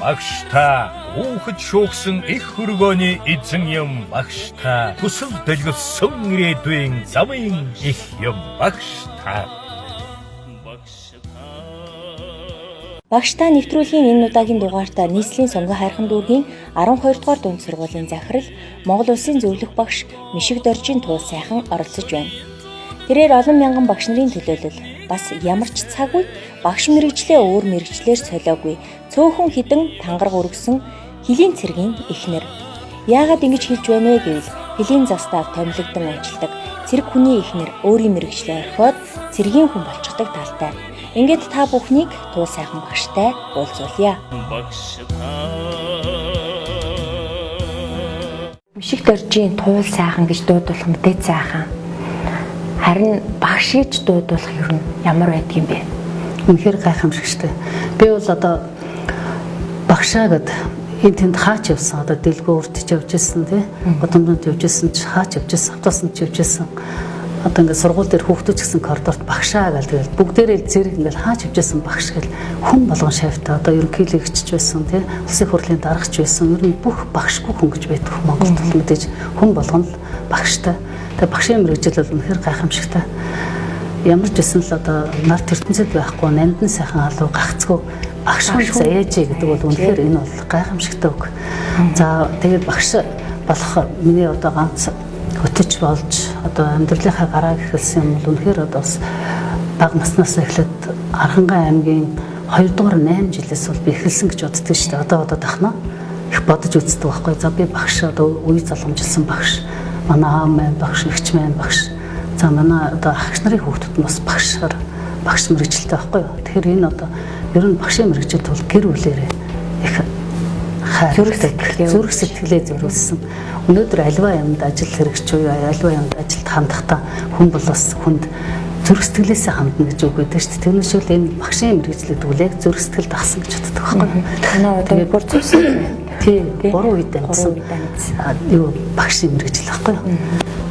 Багштай уухад шуугсан их хөргөөний эзэн юм багштай. Тусал дэлгэвсэн ирээдүйн замын их юм багштай. Багштай нэвтрүүлгийн энэ удаагийн дугаартаа нийслэлийн сонгоо хайрхан дүүргийн 12 дугаар дунд сургуулийн захирал Монгол Улсын зөвлөх багш Мишиг Доржийн туул сайхан оролцож байна. Тэрээр олон мянган багш нарын төлөөлөл бас ямар ч цаг үе багш мэрэгчлээ өөр мэрэгчлэр солиогүй цөөхөн хідэн тангараг өргөсөн хөлийн цэргийн эхнэр. Яагаад ингэж хэлж байна вэ гэвэл хөлийн застав томилогдсон ажилладаг цэрэг хүний эхнэр өөрийн мэрэгчлээ орхиод цэргийн хүн болчихдог талтай. Ингээд та бүхнийг туул сайхан багштай уулзуулъя. Мишиг Доржийн туул сайхан гэж дуудуулах мэдээ сайхан. Харин багш гэж дуудуулах юм ямар байдг юм бэ? Үнэхээр гайхамшигчтэй. Би бол одоо багшаа гэд энэ тэнд хаач явсан одоо дэлгөө уртж явж ирсэн тий. Годомдод явж ирсэн ч хаач явж ирсэн, автобусанд явж ирсэн. Одоо ингээд сургууль дээр хүүхдүүд ч гэсэн коридорт багшаа гэл тэгэл бүгдээрээ зэрэг ингээд хаач явжсэн багш гэл хүн болгон шавьтаа одоо ерөнхийлөгчч байсан тий улсын хурлын дарагч байсан ер нь бүх багшгүй хүн гэж байдаг Монголд мэдээж хүн болгон л багштай. Тэгээ багшийн мэргэжил бол үнэхээр гайхамшигтай. Ямар ч байсан л одоо нар ертөнцид байхгүй нандин сайхан алуу гагцгүй багш хүн заяажээ гэдэг бол үнэхээр энэ бол гайхамшигтай үг. За тэгээд багш болох миний одоо ганц хөтөч болж одоо амьдралынхаа гараа эхэлсэн юм бол үнэхээр одоо бас бага наснаас эхлээд Архангай аймгийн 2 дугаар 8 жилээс бол би эхэлсэн гэж боддөг шүү дээ. Одоо тахна их бодож үздэг байхгүй. За би багш одоо үе залгамжилсан багш. Манай аав маань багш, эгч маань багш. За манай одоо агч нарын хүүхдүүд нь бас багшаар багш мэрэгчлээ байхгүй. Тэгэхээр энэ одоо ер нь багшийн мэрэгжилт бол гэр бүлээрээ их зүрх сэтгэлээ зориулсан. Өнөөдөр альва юмд ажил хэрэгч уу, альва юмд ажилд хандахтаа хүн бол бас хүнд зүрх сэтгэлээсээ хандна гэж үг байдаг шүү дээ. Тэр нь шиг л энэ багшийн мэрэгчлээд үл яг зүрх сэтгэл дагсан гэж боддог байхгүй. Танаа одоо бүр зүрсэн. Тий, 3 үед амьдсан. Юу багшийн мэрэгжил байхгүй.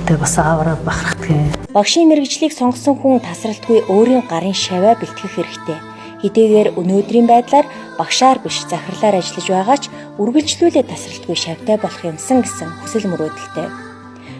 Тэгээ бас аавараа бахархдгийг. Багшийн мэрэгжлийг сонгосон хүн тасралтгүй өөрийн гарын шаваа бэлтгэх хэрэгтэй. Хэдийгээр өнөөдрийн байдлаар багшаар биш захирлаар ажиллаж байгаа ч үргэлжлүүлээд тасралтгүй шавтай болох юмсан гэсэн хүсэл мөрөөдөлтэй.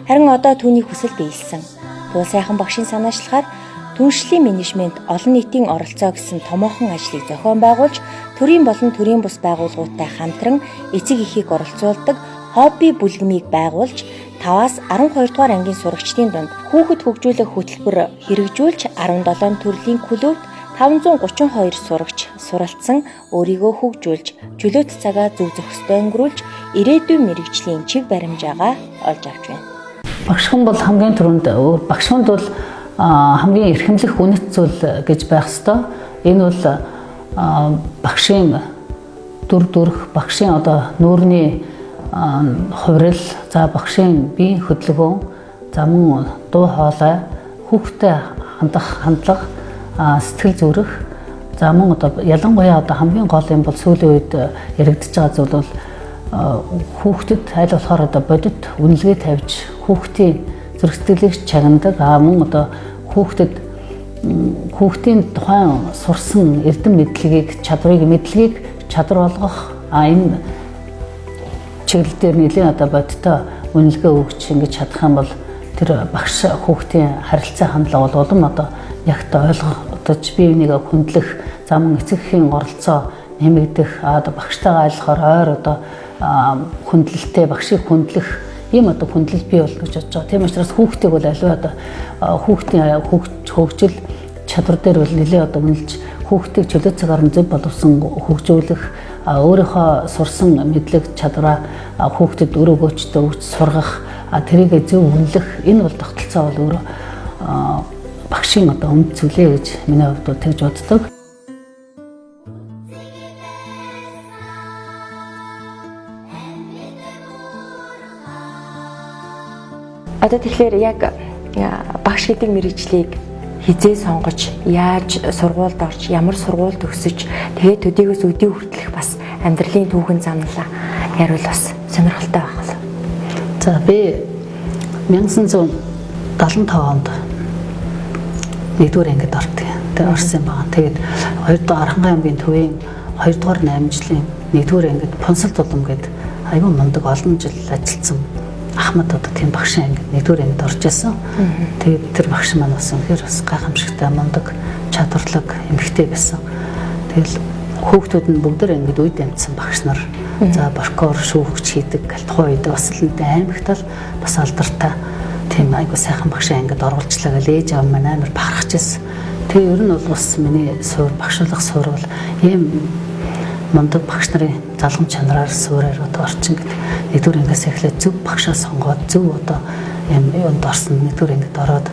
Харин одоо түүний хүсэл биелсэн. Туул сайхан багшийн санаачлахаар түншлэлийн менежмент олон нийтийн оролцоо гэсэн томоохон ажлыг зохион байгуулж төрийн болон төрийн бус байгууллагуудтай хамтран эцэг эхийг оролцуулдаг хобби бүлгэмийг байгуулж 5-аас 12 дугаар ангийн сурагчдын дунд хүүхэд хөгжүүлэх хөтөлбөр хэрэгжүүлж 17 төрлийн клубт 532 сурагч суралцсан өөрийгөө хөгжүүлж чөлөөт цагаа зөв зохистой өнгөрүүлж ирээдүйн мэрэгжлийн чиг баримжаагаа олж авч байна. Багш хүн бол хамгийн түрүүнд багш хүнд бол хамгийн эрхэмлэх үнэт зүйл гэж байх ёстой. Энэ бол багшийн дүр төрх, багшийн одоо нүүрний хувирал, за багшийн биеийн хөдөлгөөн, за мөн дуу хоолой, хүүхдэд хандах хандлага, сэтгэл зүрэх, за мөн одоо ялангуяа одоо хамгийн гол юм бол сүүлийн үед яригдж байгаа зүйл бол хүүхдэд аль болохоор одоо бодит үнэлгээ тавьж хүүхдийн зүрх сэтгэлийг чагнадаг, мөн одоо хүүхдийн тухайн сурсан эрдэм мэдлэгийг чадвар болгох энэ чиглэл дээр нэлийн одоо бодиттой үнэлгээ өгч ингэж чадах юм бол тэр багш хүүхдийн харилцаа хандлага бол улам одоо ягт ойлгож бие бинийгээ хүндлэх, зам эцэг эхийн оролцоо нэмэгдэх, одоо багштайгаа айлхаар ойр одоо хүндлэлтэй багшийг хүндлэх ийм одоо хүндлэл бий болно гэж бодож байгаа. Тийм учраас хүүхдийг бол аливаа одоо хүүхдийн хөгжил чадвар дээр бол нэлээ одоо үнэлж хүүхдийг чөлөө цагаар зөв боловсон хөгжүүлэх, өөрийнхөө сурсан мэдлэг чадвараа хүүхдэд өр өгөөчтэй өгч сургах, тэрийг зөв үнэлэх энэ бол тогтолцоо бол өөрөө багшийн одоо үнд зүйлээ гэж миний хувьд бол тэгж боддог. Одоо тэгэхээр яг багш гэдэг мэрэгжлийг хизээ сонгож, яаж сургуульд орж, ямар сургууль төгсөж, тэгээд төдийгөөс өдий хүртэлх бас амьдралын түүхэн замналаа яривал бас сонирхолтой байх. За би 1975 онд 1-р ангид ордог. Тэгээд орсон байгаа. Тэгээд 2 дахь Архангай аймгийн төвийн 2 дугаар 8 жилийн 1-р ангид Понсол Дулам гээд айгүй мундаг олон жил ажилласан Ахмад одоо тийм багшийн ангид 1-р ангид орж исэн. Тэгээд тэр багш маань бас үнэхээр бас гайхамшигтай мундаг чадварлаг эмэгтэй байсан. Тэгэл хүүхдүүд нь бүгдээр ангид үед амьдсан багш нар. За боркоор шүүгч хийдэг гэл тухайн үед бас л аймагтал бас алдартай тийм айгүй сайхан багшийн ангид оруулчлаа гэл ээж аав маань амар бахархаж ирсэн. Тэгээ ер нь бол бас миний багшуулах суурь бол ийм мундаг багш нарын залгам чанараар суурьаар одоо орчин гэдэг 1-р ангиас эхлээд зөв багшаа сонгоод зөв одоо юм юунд орсон 1-р ангид ороод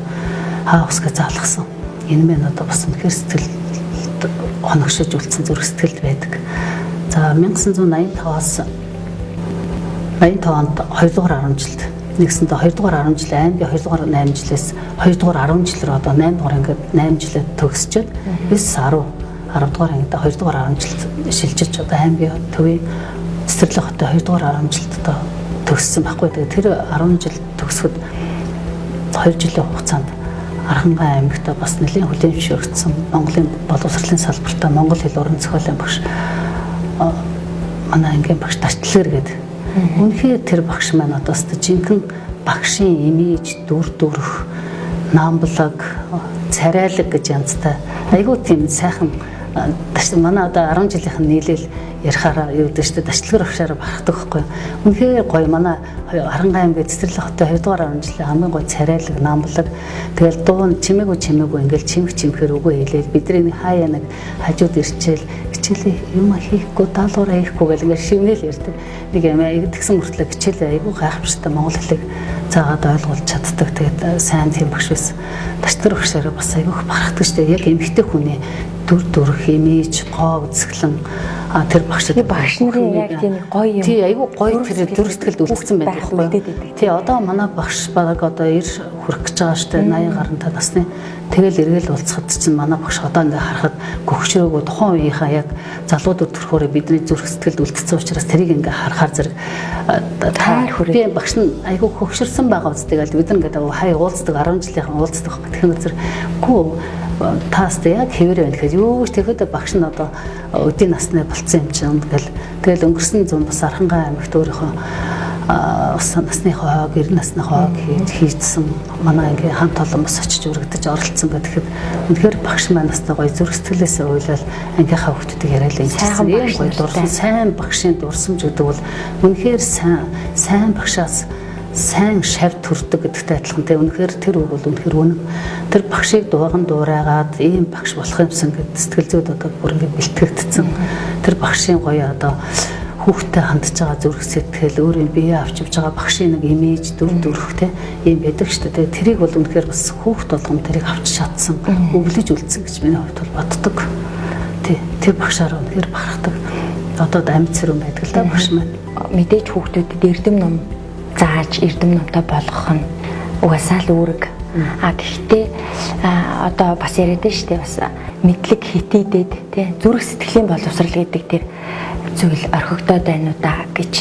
хаа усгээ заалгасан. Энэ мэн одоо бас үнэхээр сэтгэл хоногшиж үлдсэн зүрх сэтгэлд байдаг. За 1985-аас 85 онд 2 дугаар 10 жилд нэгсэндээ 2 дугаар 10 жил аймгийн 2 дугаар 8 жилээс 2 дугаар 10 жилээр одоо 8 дугаар ангид 8 жилээ төгсчөөд 9-10 дугаар ангид 2 дугаар 10 жилд шилжиж одоо аймгийн төвийн цэцэрлэг хоттой 2 дугаар 10 жилд одоо төгссөн байхгүй. Тэгээ тэр 10 жил төгсөхөд 2 жилийн хугацаанд Архангай аймагт бас нэлийн хүлээн зөвшөөрөгдсөн Монголын боловсролын салбартаа монгол хэл уран зохиолын багш манай ангийн багш Тачлэр гэдэг. Үнэхээр тэр багш маань одоо жинхэнэ багшийн имиж, дүр төрх, намблаг, царайлаг гэж янзтай. Айгуу тийм сайхан манай одоо 10 жилийнхэн нийлээл ярихаараа юу гэдэг чинь Тачлэр багшаараа барахдаг байхгүй. Үнэхээр гоё манай Архангай аймгийн цэцэрлэг хоттой 2 дугаар 10 жилийн хамгийн гоё царайлаг, намблаг. Тэгэл дуун чимээгүй ингээл чимхээр үгүй хэлээл бидний хаяа нэг хажууд ирчээл хичээлээ юм хийхгүй даалгавраа хийхгүй гэл ингээд шивнээл ярьдаг. Нэг юм тэгсэн мөртлөө хичээлээ айгүй гайхамшигтай монгол хэлийг заагаад ойлгуулж чаддаг. Тэгээд сайн тийм багш байсан. Тачлэр багшаараа бас айгүйх барахдаг штэ. Яг эмэгтэй хүний дүр төрх, имиж, гоо үзэсгэлэн тэр багш нарын яг тийм гоё юм. Тий айгүй гоё тэр дүр сэтгэлд үлдсэн байдаг байхгүй. Тий одоо манай багш баг одоо 90 хүрэх гэж байгаа штэ 80 гарантай насны. Тэгэл эргэл уулзахад чинь манай багш одоо ингээ харахад гөгшрөөгөө тухайн үеийнхаа яг залуудууд төрхөөрөө бидний зүрх сэтгэлд үлдсэн учраас тэрийг ингээ харахаар зэрэг би багш нь айгүй хөгшөрсөн байгаа үстэй гэл бид ингээд хай уулздаг 10 жилийнхэн уулздаг байхгүй. Тэгэхээр зэрэг гүү тааст яг хэвээр байна гэхэд юу ч тэгэхэд багш нь одоо өдийн насны болцсон юм чинь тэгэл өнгөрсөн зам бас Архангай аймагт өөрийнхөө бас насны хоог 90 насны хоог хийжсэн манай ангийн хамт олон бас очиж өргөдөж оролцсон гэхэд үнэхээр багш маань настай гоё зүрх сэтгэлээсээ уйлал ангийнхаа хүүхдүүдийг яриалаа сайхан гоё дурсан сайн багшийн дурсамж гэдэг бол үнэхээр сайн багшаас сайн шавь төрдөг гэдэгтэй адилхан те үнэхээр тэр үг бол үнэхээр үнэн. Тэр багшийг дууган дуурайгаад ийм багш болох юмсан гэд сэтгэл зүйд одоо бүр ингэ бэлтгэгдсэн. Тэр багшийн гоё одоо хүүхдтэй хандж байгаа зүрх сэтгэл өөрийн биеэ авч явж байгаа багшийн нэг имиж дүр төрх те ийм байдаг шүү дээ. Тэрийг бол үнэхээр бас хүүхд болгон тэрийг авч чадсан, өглөж үлдсэн гэж миний хувьд бол боддог. Тэр багшаар үнэхээр бахархдаг. Одоо амьд сэрүүн байдаг л да багш маань. Мэдээж хүүхдүүдэд эрдэм ном зааж эрдэм номтой болгох нь угаасаа л үүрэг. Гэхдээ одоо бас яриад нь шүү дээ бас мэдлэг хитийдэд тий зүрх сэтгэлийн боловсрал гэдэг тэр зүйл орхигдоод байна уу да гэж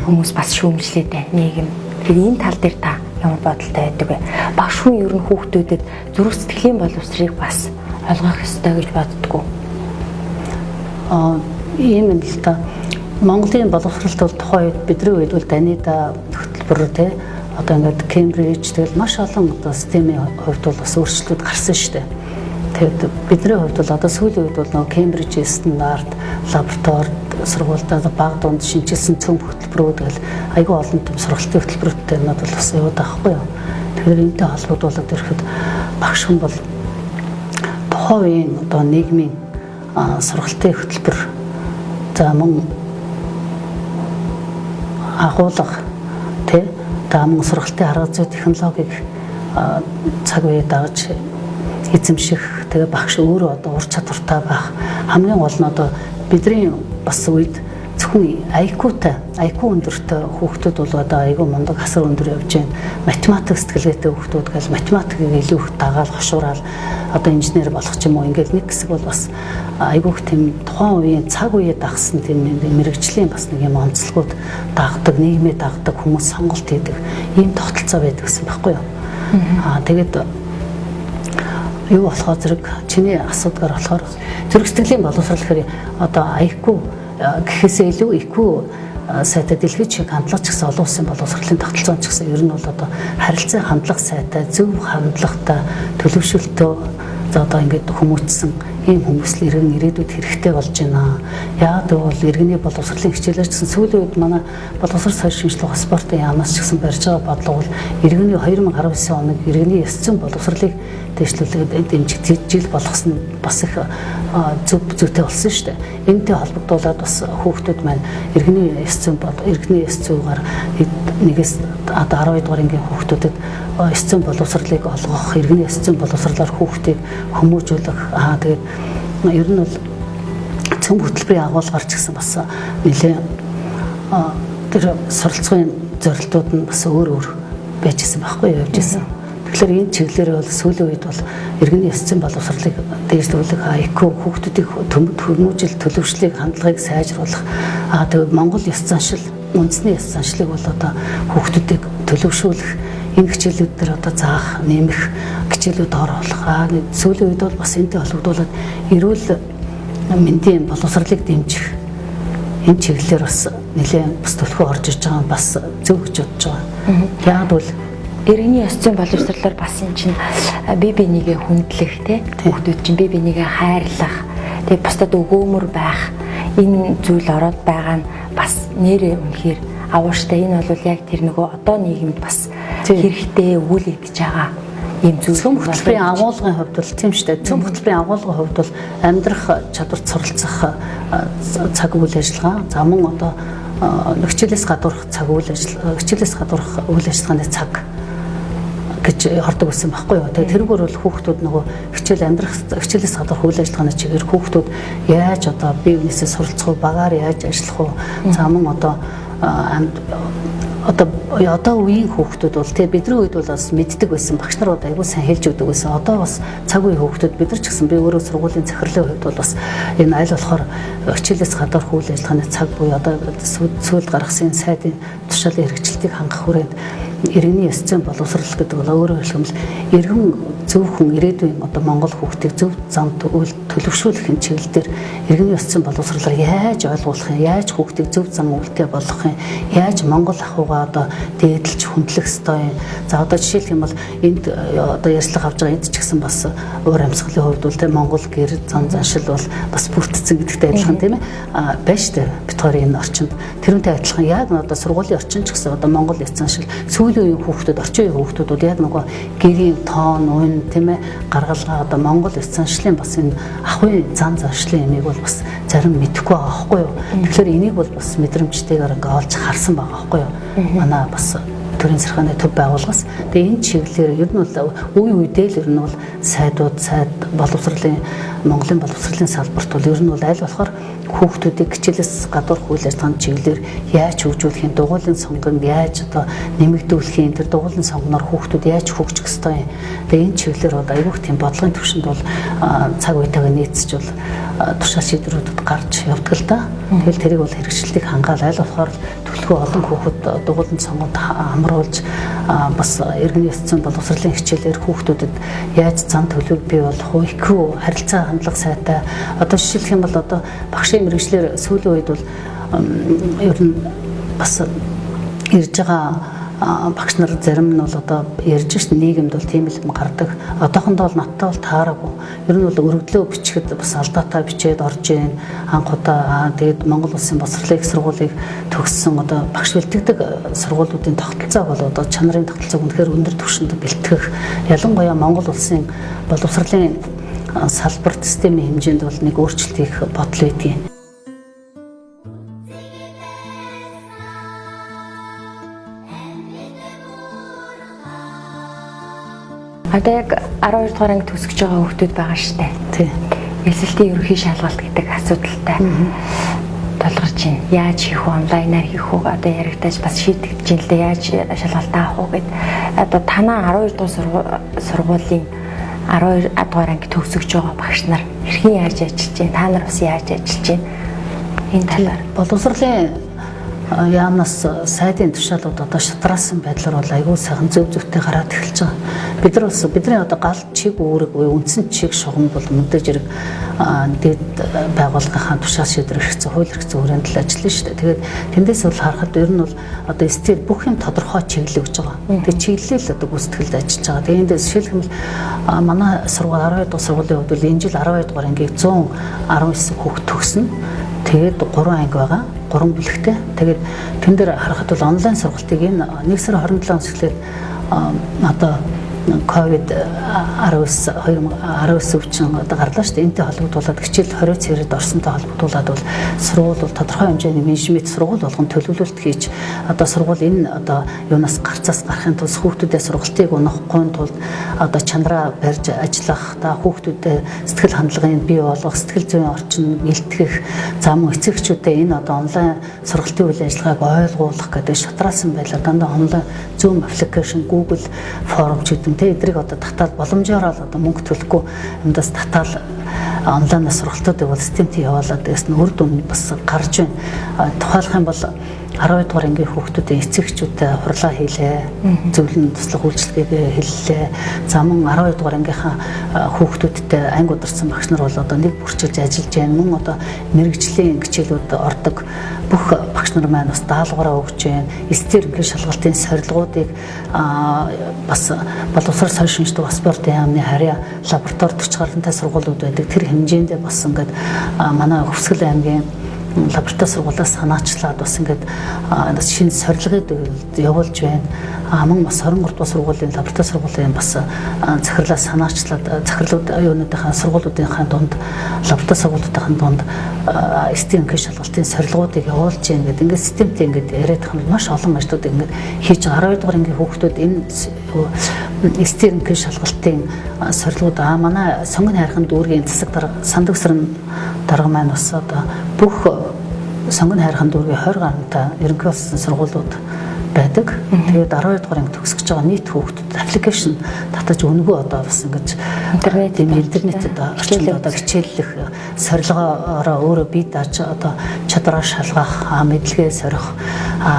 хүмүүс бас шүүмжлээд байна нийгэм. Тэгэхээр энэ тал дээр та ямар бодолтой байдаг вэ? Багш хүн ер нь хүүхдүүдэд зүрх сэтгэлийн боловсрыг бас олгох ёстой гэж боддгоо. Ийм юм л та Монголын боловсролт бол тухайн үед бидний үед бол Данида хөтөлбөр те одоо ингээд Кембриж тэгэл маш олон одоо системийн хувьд бол бас өөрчлөлтүүд гарсан шүү дээ. Тэгээд бидний хувьд бол одоо сүүлийн үед бол нөгөө Кембрижийн стандарт лаборатори сургуультай баг дунд шинжилсэн цөм хөтөлбөрүүд гэл айгүй олон том сургалтын хөтөлбөрүүдтэй юмнууд бол бас яваад байгаа байхгүй юу. Тэгэхээр энэтэй холбогдуулаад ирэхэд багш хүн бол тухайн үеийн одоо нийгмийн сургалтын хөтөлбөр за мөн агуулга тий мөн сургалтын арга зүй технологиг цаг үе дагаж эзэмших тэгээ багш өөрөө одоо ур чадвартай байх хамгийн гол нь одоо бидний бас үед зөвхөн IQ өндөртэй хүүхдүүд бол одоо айгүй мундаг асар өндөр явж байна. Математик сэтгэлгээтэй хүүхдүүд гэл математикийг илүү их дагаал хошуурал одоо инженер болох ч юм уу ингээл нэг хэсэг бол бас айгүй их тийм тухайн үеийн цаг үеэ дагсан тийм мэрэгжлийн бас нэг юм онцлогуд дагдаг, нийгмээ дагдаг хүмүүс сонголт хийдэг ийм тогтолцоо байдаг гэсэн байхгүй юу. Тэгээд юу болохоор зэрэг чиний асуудгаар болохоор зэрэг сэтгэлийн боловсрол гэхээр одоо IQ гэхээсээ илүү IQ сайтай дэлхийд шиг хандлага ч гэсэн олон улсын боловсролын тогтолцоон ч гэсэн ер нь бол одоо харилцаа хандлага сайтай, зөв хандлагатай, төлөвшөлтөө за одоо ингээд хүмүүжсэн ийм хүмүүс л иргэн ирээдүйд хэрэгтэй болж байна. Яг бол иргэний боловсролын хичээлээр гэсэн сүүлийн үед манай боловсрол соёл шинжилгээ спортын яамнаас ч гэсэн барьж байгаа бодлого бол иргэний 2019 оны иргэний ёс зүйн боловсролыг дэвшлүүлээд дэмжих жил болгосон бас их зүйтэй болсон шүү дээ. Энэтэй холбогдуулаад бас хүүхдүүд маань иргэний ёс зүйгээр нэгээс одоо 12 дугаар ангийн хүүхдүүдэд ёс зүйн боловсролыг олгох, иргэний ёс зүйн боловсролоор хүүхдийг хүмүүжүүлэх тэгээд ер нь бол цөм хөтөлбөрийн агуулгаар ч гэсэн бас нэлээд тэр суралцгын зорилтууд нь бас өөр байж исэн байхгүй юу явж исэн. Тэгэхээр энэ чиглэлээр бол сүүлийн үед бол иргэний ёс зүйн боловсролыг дээшлүүлэх IQ хүүхдүүдийн хүмүүжил төлөвшлийг хандлагыг сайжруулах тэгээд Монгол ёс заншил үндэсний ёс заншлыг бол одоо хүүхдүүдийг төлөвшүүлэх энэ хичээлүүд дээр одоо заах, нэмэх хичээлүүд оруулах. Сүүлийн үед бол бас энэтэй холбогдуулаад эрүүл мэндийн боловсролыг дэмжих энэ чиглэлээр бас нэлээд бас төлхөө орж иж байгаа бас зөв гэж бодож байгаа. Яг бол иргэний ёс зүйн боловсролоор бас энэ чинь бие бинийгээ хүндлэх те хүүхдүүд чинь бие бинийгээ хайрлах тэгээд бусдад өгөөмөр байх энэ зүйл ороод байгаа нь бас нэрээ үнэхээр авууштай. Энэ бол яг тэр нөгөө одоо нийгэмд бас хэрэгтэй өгүүлэгдэж байгаа ийм зүйл. Цөм хөтөлбөрийн агуулгын хувьд бол тийм шүү дээ. Цөм хөтөлбөрийн агуулгын хувьд бол амьдрах чадварт суралцах цаг үйл ажиллагаа, за мөн одоо хичээлээс гадуурх цаг үйл ажиллагаа, хичээлээс гадуурх үйл ажиллагааны цаг гэж хордог байсан байхгүй юу. Тэгээ тэрүүгээр бол хүүхдүүд нөгөө хичээлээс гадуурх үйл ажиллагааны чигээр хүүхдүүд яаж одоо бие биенээсээ суралцах уу, багаар яаж ажиллах уу, за мөн одоо үеийн хүүхдүүд бол тэгээ бидний үед бол бас мэддэг байсан, багш нар одоо айгүй сайн хэлж өгдөг байсан. Одоо бас цаг үеийн хүүхдүүд бид нар ч гэсэн би өөрөө сургуулийн захирлын хувьд бол бас энэ аль болохоор хичээлээс гадуурх үйл ажиллагааны цаг буюу одоо сүүлд гаргасан сайдын тушаалын хэрэгжилтийг хангах хүрээнд иргэний ёс зүйн боловсрол гэдэг бол өөрөөр хэлбэл иргэн зөв хүн ирээдүйн одоо Монгол хүүхдийг зөв замд төлөвшүүлэх энэ чиглэлээр иргэний ёс зүйн боловсролоор яаж ойлгуулах юм, яаж хүүхдийг зөв зам үлдээ болгох юм, яаж Монгол ахуйгаа одоо дээдлж хүндлэх ёстой юм. За одоо жишээлх юм бол энд одоо ярьцлага авч байгаа энд ч гэсэн бас уур амьсгалын хувьд бол тийм Монгол гэр зан заншил бол бас бүрдсэн гэдэгтэй адилхан тийм ээ байна шүү дээ. Бид хоёр энэ орчинд тэрүүнтэй адилхан яг одоо сургуулийн орчин ч гэсэн одоо Монгол ёс заншил сүүлийн үеийн хүүхдүүд, орчин үеийн хүүхдүүд бол яг нөгөө гэрийн тоон, уйн тийм ээ гаргалгаа одоо Монгол ёс заншлын бас энэ ахуйн зан заншлын юмыг бол бас зарим мэдэхгүй байгаа байхгүй юу. Тэгэхээр энийг бол бас мэдрэмжтэйгээр ингээ олж харсан байгаа байхгүй юу. Манай бас төрийн сархааны төв байгууллагаас тэгээ энэ чиглэлээр ер нь бол үе үедээ л ер нь бол сайд боловсролын Монголын боловсролын салбарт бол ер нь бол аль болохоор хүүхдүүдийг хичээлээс гадуурх үйл ажиллагааны чиглэлээр яаж хөгжүүлэх юм, дугуйлын сонгонд яаж одоо нэмэгдүүлэх юм, тэр дугуйлын сонгоноор хүүхдүүд яаж хөгжих ёстой юм. Тэгээ энэ чиглэлээр бол аюулх тийм бодлогын төвшөнд бол цаг үетэйгээ нийцж бол тушаал шийдвэрүүдэд гарч явдаг л да. Тэгэл тэрийг бол хэрэгжилтийг хангаал аль болохоор төлхөө олон хүүхэд дугуйлын сонгонд амруулж бас иргэний ёс зүйн боловсролын хичээлээр хүүхдүүдэд яаж зам төлөв бий болох вэ? IQ харилцаа хандлага сайтай. Одоо жишээлх юм бол одоо багшийн мэргэжлэр сүүлийн үед бол ер нь бас ирж байгаа багш нар зарим нь бол одоо ярьж шít нийгэмд бол тийм л юм гардаг. Одоохондоо бол надтай бол таараагүй. Ер нь бол өргөдлөө бичихэд бас алдаатай бичээд орж ийн. Анхудаа тэгээд Монгол Улсын боловсролын их сургуулийг төгссөн одоо багш бэлтгэдэг сургуулиудын тогтолцоог бол одоо чанарын тогтолцоог үнэхээр өндөр түвшинд бэлтгэх. Ялангуяа Монгол Улсын боловсролын салбарт системийн хэмжээнд бол нэг өөрчлөлт хийх бодол байдгийг. Одоо яг 12 дугаар анги төгсөж байгаа хүүхдүүд байгаа шүү дээ. Тийм. Эсэлтийн ерөнхий шалгалт гэдэг асуудалтай толгорч байна. Яаж хийх вэ? Онлайнаар хийх үү? Одоо яригдаж бас шийдэгдэж байна л дээ. Яаж шалгалтаа авах уу гэд. Одоо танаа 12 дугаар сургуулийн 12 дугаар анги төгсөж байгаа багш нар хэрхэн яаж ажиллаж байна? Та нар бас яаж ажиллаж байна? Энэ талаар боловсролын яамнаас сайдын тушаалууд одоо шатраасан байдлаар бол аягүй сайхан зөв зөвтэй гараад эхэлж байгаа. Бид нар бас бидний одоо гал чиг үүрэг буюу үндсэн чиг шугам бол мэдээж хэрэг дээд байгууллагынхаа тушаал шийдвэр хэрэгцээ, хууль хэрэгцээ хүрээнд л ажиллана шүү дээ. Тэгээд тэндээс бол харахад ер нь бол одоо стил бүх юм тодорхой чиглэл өгж байгаа. Тэгээд чиглэлэл одоо гүйцэтгэлд ажиллаж байгаа. Тэгээд эндээс жишээлбэл манай сургууль 12 дугаар сургуулийн хувьд бол энэ жил 12 дугаар ангийг 119 хүүхэд төгснө. Тэгээд 3 анги байгаа. 3 бүлэгтэй. Тэгээд тэн дээр харахад бол онлайн сургалтыг энэ 1 сарын 27-оос эхлээд одоо COVID-19 өвчин одоо гарлаа шүү дээ. Энтэй холбогдуулаад хичээл 20 цэрэд орсонтой холбогдуулаад бол сургууль бол тодорхой хэмжээний менежмент сургууль болгон төлөвлөлт хийж одоо сургууль энэ одоо юунаас гарцаас гарахын тулд хүүхдүүдээ сургалтыг унахгүй тулд одоо чанараа барьж ажиллах, хүүхдүүдэд сэтгэл хандлагын бий болгох, сэтгэл зүйн орчин илтгэх, за мөн эцэгчүүдэд энэ одоо онлайн сургалтын үйл ажиллагааг ойлгуулах гэдэг шатраасан байлаа. Дандаа онлайн Zoom application, Google Form гэдэг эдрийг одоо татаад боломжоор л одоо мөнгө төлөхгүй эндээс татаад онлайнаар сургалтуудыг бол системтэй явуулаад гэсэн үр дүн бас гарч байна. Тухайлах юм бол 12 дугаар ангийн хүүхдүүдийн эцэгчүүдтэй хурлаа хийлээ. Зөвлөн туслах үйлчилгээгээ хэллээ. За мөн 12 дугаар ангийнхаа хүүхдүүдтэй анги удирсан багш нар бол одоо нэг бүрчилж ажиллаж байна. Мөн одоо мэрэгжлийн хичээлүүд ордог бүх багш нар маань бас даалгавраа өгч байна. Эсдэр ангийн шалгалтын сорилгоодыг бас боловсрол соёл шинжтэй бас спортын яамны харьяа лаборатори 40 гаруйтай сургуулиуд байдаг. Тэр хэмжээндээ бас ингээд манай Хөвсгөл аймгийн лаборатори сургуулиас санаачлаад бас ингээд шинэ сорилгыг явуулж байна. Мөн бас 23 дугаар сургуулийн лаборатори сургуулийн бас захирлаа санаачлаад захирлууд юуныхаа сургуулиудынхаа дунд лаборатори сургуулиудынхаа дунд STM-ийн шалгалтын сорилгоодыг явуулж байна гэдэг ингээд системтэй ингээд яриад байгаа маш олон ажлууд ингээд хийж 12 дугаар ангийн хүүхдүүд энэ STM-ийн шалгалтын сорилгоод манай сонгон хайрхан дүүргийн засаг сандагсрын дарга маань бас одоо бүх сонгон хайрхан дүүргийн 20 гаруйтай ерөнхий болсон сургуулиуд байдаг. Тэгээд 12 дугаар анги төгсөж байгаа нийт хүүхдүүд аппликейшн татаж өнгөө одоо бас ингэж интернетэд орчуулад одоо хичээллэх сорилгоороо өөрөө бие дааж одоо чадвараа шалгах, мэдлэгээ сорих,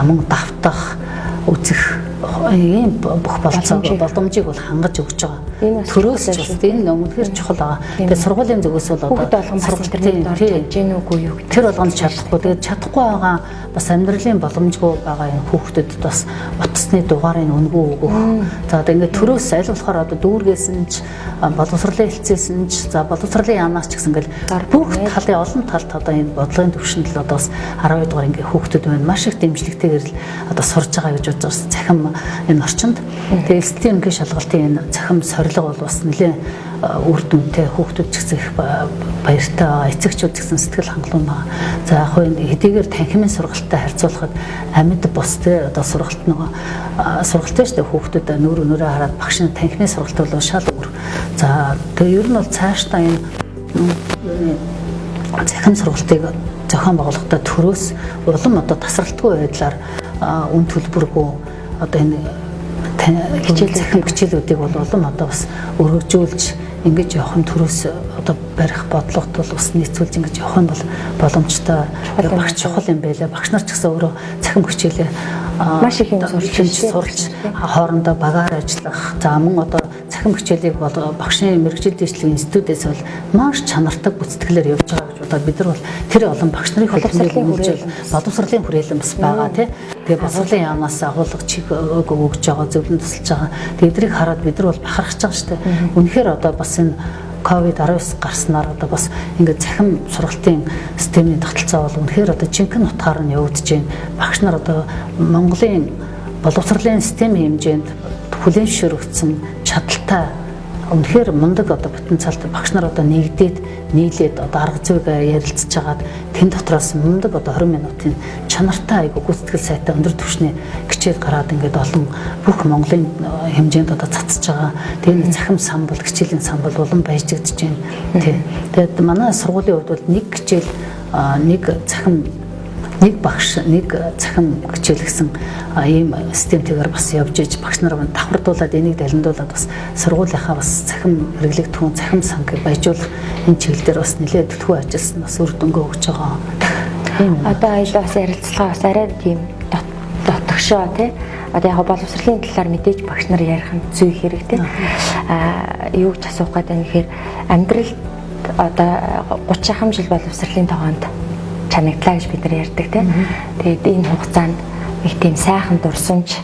мөн давтах, үзэх ийм бүх боломжийг бол хангаж өгч байгаа. Төрөөс ч бас энэ үнэхээр чухал байгаа. Тэгээд сургуулийн зүгээс бол одоо сургалтын хэмжээнүүгүй юу гэх тэр болгонд чадахгүй. Тэгээд чадахгүй байгаа бас амьдралын боломжгүй байгаа энэ хүүхдэд бас утасны дугаарыг өнгөө өгөх. За одоо ингээд төрөөс аль болохоор одоо дүүргээс нь ч боловсролын хэлцээс нь ч за боловсролын яамнаас ч гэсэн ингээл бүх талын олон талд одоо энэ бодлогын төвшөнд л одоо бас 12 дугаар ингээд хүүхдэд байна. Маш их дэмжлэгтэйгээр л одоо сурж байгаа гэж бодож бас цахим энэ орчинд. Тэгээд STM-ийн шалгалтын энэ цахим сорилго бол бас нэлээд үр дүнтэй хүүхдүүд ч гэсэн их баяртай байгаа. Эцэгчүүд ч гэсэн сэтгэл хангалуун байгаа. За яг хөө хэдийгээр танхимын сургалттай харьцуулахад амьд бус тэ одоо сургалт нөгөө сургалттай шүү дээ хүүхдүүд нүүрээ хараад багш нь танхимын сургалт бол шал өөр. За тэгээ ер нь бол цаашдаа энэ цахим сургалтыг зохион байгуулахдаа төрөөс улам одоо тасралтгүй байдлаар үн төлбөргүй одоо энэ хичээлүүдийг бол улам одоо бас өргөжүүлж ингэж явах нь төрөөс одоо барих бодлогот бол бас нийцүүлж ингэж явах нь бол боломжтой. Багш чухал юм байлаа. Багш нар ч гэсэн өөрөө цахим хичээлээ маш их юм сурч хоорондоо багаар ажиллах. За мөн одоо цахим хичээлийг бол багшийн мэрэгжил дэвшлэгийн институтээс бол маш чанартай гүйцэтгэлээр явж байгаа гэж бодоод бид нар бол тэр олон багш нарын боловсролын хүрээлэн бас байгаа тий. Тэгээ боловсролын яамнаас агуулга чиг өгж байгаа зөвлөн тусалж байгаа. Тэгээ эдрийг хараад бид нар бол бахархаж байгаа шүү дээ. Үнэхээр одоо бас энэ COVID-19 гарснаар одоо бас ингээд цахим сургалтын системийн тогтолцоо бол үнэхээр одоо жинхэнэ утгаар нь явагдаж байна. Багш нар одоо Монголын боловсролын системийн хэмжээнд хүлээн зөвшөөрөгдсөн чадaltaй үнэхээр мундаг одоо потенциалтай багш нар одоо нийлээд одоо арга зүйгээ ярилцж хагаад тэн дотроос мундаг одоо 20 минутын чанартай айгу гүйцэтгэл сайтай өндөр түвшний хичээл гараад ингээд олон бүх Монголын хэмжээнд одоо цацж байгаа. Тэгээд цахим самбал хичээлийн самбал улам баяжигдж байна. Тэгээд манай сургуулийн хувьд бол нэг хичээл нэг цахим нэг багш нэг цахим хичээл гэсэн ийм системтэйгээр бас явж иж багш нар давхардуулаад энийг далиндуулаад бас сургуулийнхаа бас цахим хэрэглэгдэхүүн цахим сангийг баяжуулах энэ чиглэлээр бас нэлээд төлөвлөгөө ажилласан бас үр дүнгээ өгч байгаа. Одоо хоёулаа бас ярилцлага бас арай тийм дотгошоо тий. Одоо яг боловсролын талаар мэдээж багш нар ярих нь зүй хэрэг тий. Юу гэж асуух гэдэг нь гэхээр амьдралд одоо 30 жил боловсролын тогоонд чанагдлаа гэж бид нар ярьдаг тий. Тэгээд энэ хугацаанд их тийм сайхан дурсамж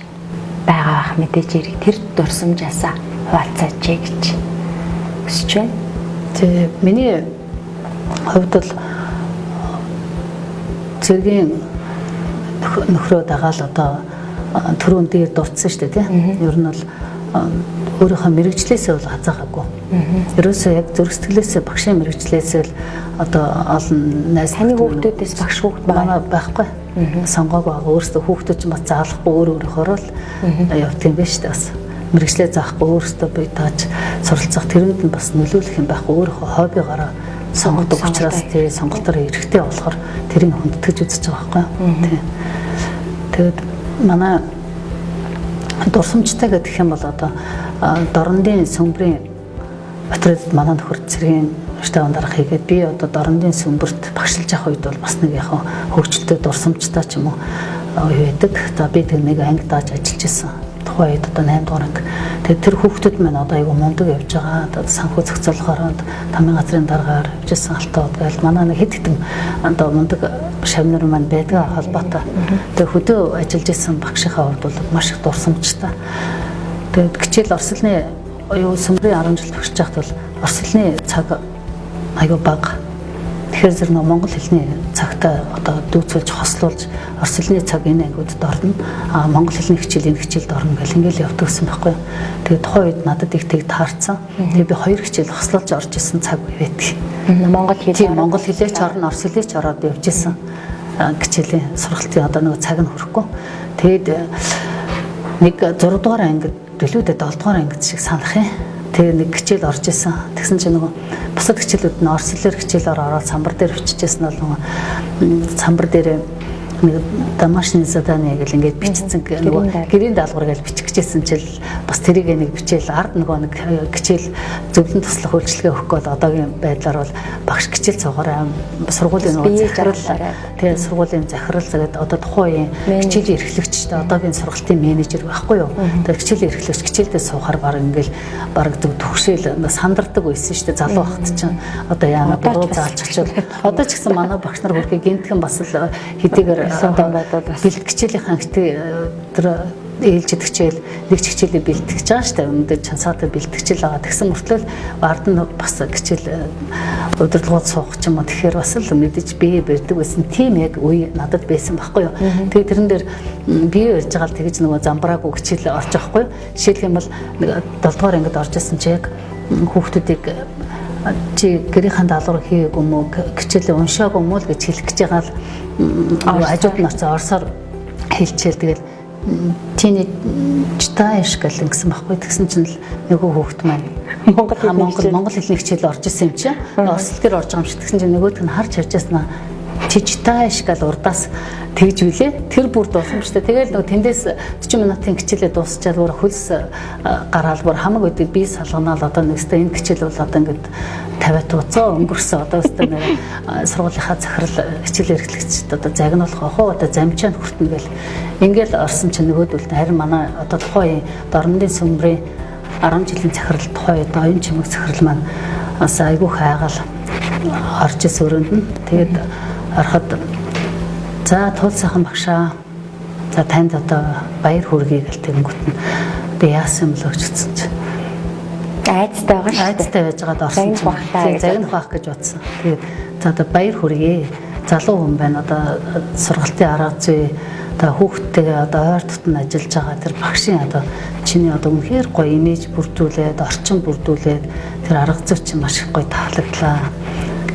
байгаа бах мэдээж хэрэг тэр дурсамжаасаа хуваалцаач гэж хүсэж байна. Тэгээ миний хувьд бол зэргийн нөхрөө дагаал одоо түрүүн дээр дурдсан шүү дээ тийм. Ер нь бол өөрийнхөө мэрэгчлээсээ бол хазаагаагүй. Ерөөсөө яг зүрх сэтгэлээсээ багшийн мэрэгчлээсээ л одоо олон найз таны хүүхдүүдээс багш хүүхд манай байхгүй. Сонгоог байгаа. Өөрөөсөө хүүхдүүд ч бас заалахгүй өөрөөхөө л явдаг юм байна шүү дээ бас. Мэрэгчлээ заахгүй өөрөөсөө бие тааж суралцах тэрэнд нь бас нөлөөлөх юм байхгүй. Өөрийнхөө хоббигаараа сонгодог учраас тий сонголтоор эрэхтэй болохоор тэрийг хүндэтгэж үзэж байгаа байхгүй. Тэгээд манай дурсамжтай гэх юм бол одоо дорндын сөмбөрийн батраад манай нөхөр цэргийн штабын дарга хийгээд би одоо дорндын сөмбөрт багшилж явах үед бол бас нэг яг хөгжилтэй дурсамжтай ч юм уу байдаг. За би тэр нэг анги дааж ажиллаж байсан. Тухайн үед одоо 8 дугаар анги. Тэгээд тэр хүүхдүүд маань одоо айгу мундаг явж байгаа. Одоо санхүү зохицуулахаар тамийн газрын дараагаар явжсэн алтаад гээл манай нэг хэд хэдэн одоо мундаг шавнар маань байдаг холбоотой. Тэгээд хөдөө ажиллаж исэн багшийнхаа хувьд бол маш их дурсамжтай. Тэгээд гिचэл орсолны юу сөмбөрийн 10 жил багшиж байхад бол орсолны цаг айгу бага. Тэгэхээр зэрэг монгол хэлний цагтаа одоо дүүцүүлж хослуулж орсолны цаг энэ ангиудад орно. Монгол хэлний хичээл энэ хичээлд орно гэл ингээл явдаг гэсэн байхгүй. Тэгээд тухайн үед надад их тэг таарсан. Тэгээд би 2 хичээл хослуулж орж исэн цаг байдаг. Монгол хэлээ ч орно, орос хэлээ ч ороод явж исэн. Хичээлийн сургалтын одоо нэг цаг нь хүрэхгүй. Тэгээд нэг 6 дугаар ангид төлөвдөө 7 дугаар ангид шиг санах юм. Тэгээ нэг хичээл орж исэн. Тэгсэн чинь нөгөө бусад хичээлүүд нь орос хэлээр хичээлээр ороод самбар дээр бичижсэн бол нөгөө самбар дээр нэг домашний задание гэл ингээд бичсэн нөгөө гэрийн даалгавар гэж бичих гэжсэн чил бас тэрийг нэг бичээл ард нөгөө нэг хичээл зөвлөн туслах үйлчлэгээ өгөх бол одоогийн байдлаар бол багш хичээл цугаараа сургуулийн нөгөө захирал тэгээ сургуулийн захирал гэдэг одоо тухайн үеийн хичээлийн эрхлэгчтэй одоогийн сургалтын менежер байхгүй юу. Тэгээ хичээлийн эрхлэгч хичээлдээ суухаар баг ингээл баг төгшөөл сандардаг байсан шүү дээ залуу багт чинь одоо яана буруу заалччихвал одоо ч гэсэн манай багш нар бүрхий гинтхэн бас л хэдийгээр бэлтгэгчээлийн тэр ээлжид хичээл нэг хичээлээ бэлтгэж байгаа шүү дээ. Өнөөдөр чансаатай бэлтгэжэл байгаа. Тэгсэн мөртлөө ард нь бас хичээл удирдлагууд суух ч юм уу. Тэгэхээр бас л мэдээж бие барьдаг байсан. Тийм яг үе надад байсан байхгүй юу. Тэгээ тэрэн дээр бие барьж байгаа л тэгэж нөгөө замбраагүй хичээл орж байгаа байхгүй юу. Жишээлх юм бол 7 дугаар ангид орж исэн чи яг хүүхдүүдийг чи гэрийнхэн даалгавар хийгээгүй юм уу хичээлээ уншаагүй юм уу гэж хэлэх гэж байгаа л ажууд нарт орсоор хэлчихэл тэгэл тиний читааш гэл гэсэн байхгүй. Тэгсэн чинь л нөгөө хүүхд маань монгол хэлний хичээл орж исэн юм чи орсол дээр орж байгаа юм шиг. Тэгсэн чинь нөгөөдг нь харж ярьжсанаа чи читааш гэл урдаас тэгж үлээ. Тэр бүр дурсамжтай. Тэгэл нөгөө тэндээс 40 минутын хичээлээ дуусчаад бүр хөлс гараал бүр хамаг үдэг бие салганаал одоо нэгстэй энэ хичээл бол одоо ингээд 50 тууцаа өнгөрсөн одоо өстой нэг сургуулийнхаа захирал хичээл эрхлэгчд одоо загнуулах охоо одоо замчаанд хүртэнэ гэл ингээл орсон чинь нөгөөдөл харин манай одоо тухайн дорндын сөмбөрийн 10 жилийн захирал тухайн үед оюун чимэг захирал маань бас айгүй хайгаал орж ис өрөөнд нь тэгээд ороход за туул сайхан багшаа за танд одоо баяр хүргэе гэл тэгэнгүүт нь би яасан юм л гэж утсан чи айцтай байгаа шүү дээ. Айцтай байж байгаад орсон чинь загнах байх гэж бодсон. Тэгээд за одоо баяр хүргэе. Залуу хүн байна. Одоо сургалтын арга зүй одоо хүүхдтэйгээ одоо ойр дотн ажиллаж байгаа тэр багшийн одоо чиний одоо үнэхээр гоё имиж бүрдүүлээд орчин бүрдүүлээд тэр арга зүй чинь маш их гоё таалагдлаа.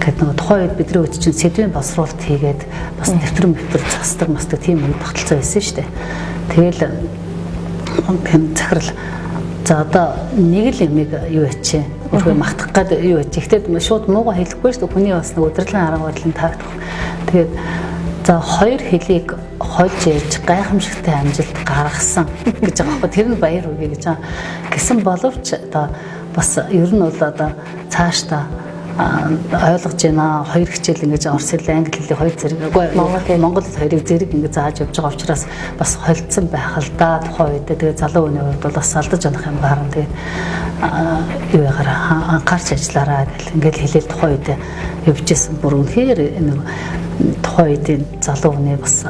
Гэт нөгөө тухайн үед бидний үед чинь сэдвийн боловсруулалт хийгээд бас нэвтрэн застар мастаг тийм үе тогтолцоо байсан шүү дээ. Тэгэл хэн захирал за одоо нэг л юмыг юу ячээ өөрөө магтах гээд юу ячээ. Гэхдээ шууд муугаа хэлэхгүй шүү дээ. Хүний бас нэг удирдлагын арга барилын таагдах. Тэгээд за хоёр хэлийг хольж ярьж гайхамшигтай амжилт гаргасан гэж байгаа байхгүй. Тэр нь баяр хүргэе гэж байгаа. Гэсэн боловч одоо бас ер нь бол одоо цаашдаа ойлгож байна. Хоёр хичээл ингэж орос хэл, англи хэлийг хоёр зэрэг, монгол хэл хоёрыг зэрэг ингэж зааж явж байгаа учраас бас холдсон байх л да. Тухайн үед тэгээ залуу хүний хувьд бол бас алдаж анах юм гарна. Тэгээ юу ягараа анхаарч ажиллаараа гэл ингээд хэлээл тухайн үед явж исэн. Бүр үнэхээр нэг тухайн үеийн залуу хүний бас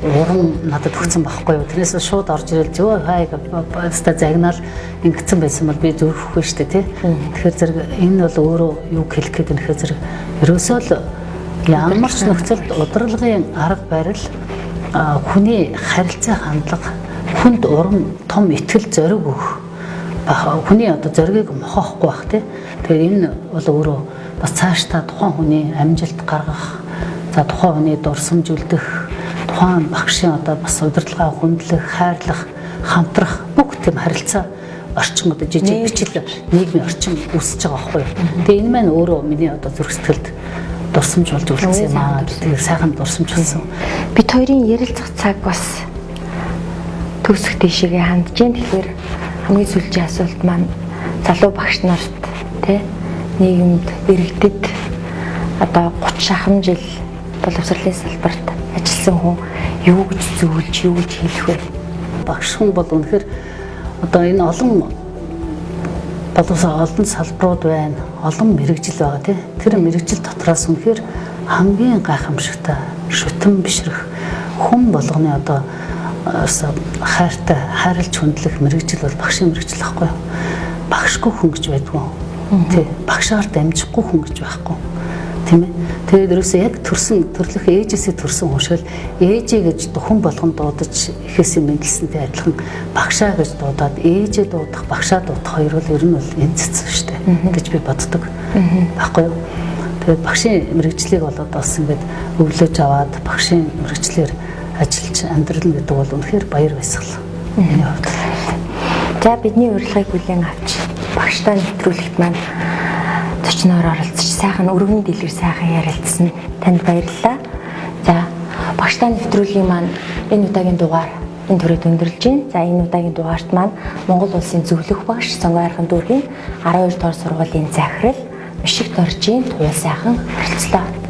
урам надад өгсөн байхгүй юу. Тэрнээс шууд орж ирэл зөө хай баста загнаал ингэсэн байсан бол би зүрхэхгүй шүү дээ тий. Тэгэхээр зэрэг энэ бол өөрөө юу хэлэх гээд нэхэ зэрэг ерөөсөө л ямар ч нөхцөлд удирдлагын арга барил хүний харилцаа хандлага хүнд урам том итгэл зориг өгөх хүний одоо зоригийг мохоохгүй бах тий. Тэгэхээр энэ бол өөрөө бас цаашдаа тухайн хүний амжилт гаргах, за тухайн хүний дурсамжуулдах, тухайн багшийн одоо бас удирдлагаа хүндлэх, хайрлах, хамтрах бүх тийм харилцаа орчин одоо жижиг бичил нийгмийн орчин үүсэж байгаа байхгүй юу. Тэгээ энэ маань өөрөө миний одоо зүрх сэтгэлд дурсамж болж үлдсэн юм аа. Тэгээ сайхан дурсамж болсон. Бид хоёрын ярилцах цаг бас төгсөх тийшээгээ хандж байна. Тэгэхээр хамгийн сүүлийн асуулт маань залуу багш нарт тий нийгэмд иргэдэд одоо 30 шахан жил боловсролын салбарт ажилласан хүн юу гэж зөвлөж, юу гэж хэлэх вэ? Багш хүн бол үнэхээр одоо энэ олон салбарууд байна, олон мэрэгжил байгаа тий. Тэр мэрэгжил дотроос үнэхээр хамгийн гайхамшигтай, шүтэн бишрэх хүн болгоны одоо хайртай, хайрлж хүндлэх мэрэгжил бол багшийн мэрэгжил байхгүй юу? Багшгүй хүн гэж байдгүй. Тий. Багшаар дамжихгүй хүн гэж байхгүй. Тийм ээ. Тэгээд ерөөсөө яг төрлөх ээжээсээ төрсэн хүн шиг ээжээ гэж хүн болгон дуудаж ихээсээ мэдлсэнтэй адилхан багшаа гэж дуудаад ээжээ дуудах, багшаа дуудах хоёр бол ер нь бол энэ цэцэн шүү дээ гэж би боддог. Баггүй юу? Тэгээд багшийн мэрэгжлийг болоод бас ингээд өвлөж аваад багшийн мэрэгчлэр ажиллаж амьдрал гэдэг бол үнэхээр баяр баясгал. Миний хувьд. За бидний урилгыг хүлээн авч багштай нэвтрүүлэгт маань зочноор оролцож сайхан өргөн дэлгэр сайхан ярилцсан танд баярлалаа. За багштай нэвтрүүлгийн маань энэ удаагийн дугаар энэ төрөйд өндөрлж байна. За энэ удаагийн дугаарт маань Монгол улсын зөвлөх багш Сонгоайрхан дүүргийн 12 дугаар сургуулийн захирал Мишигт Оржийн туяа сайхан оролцлоо.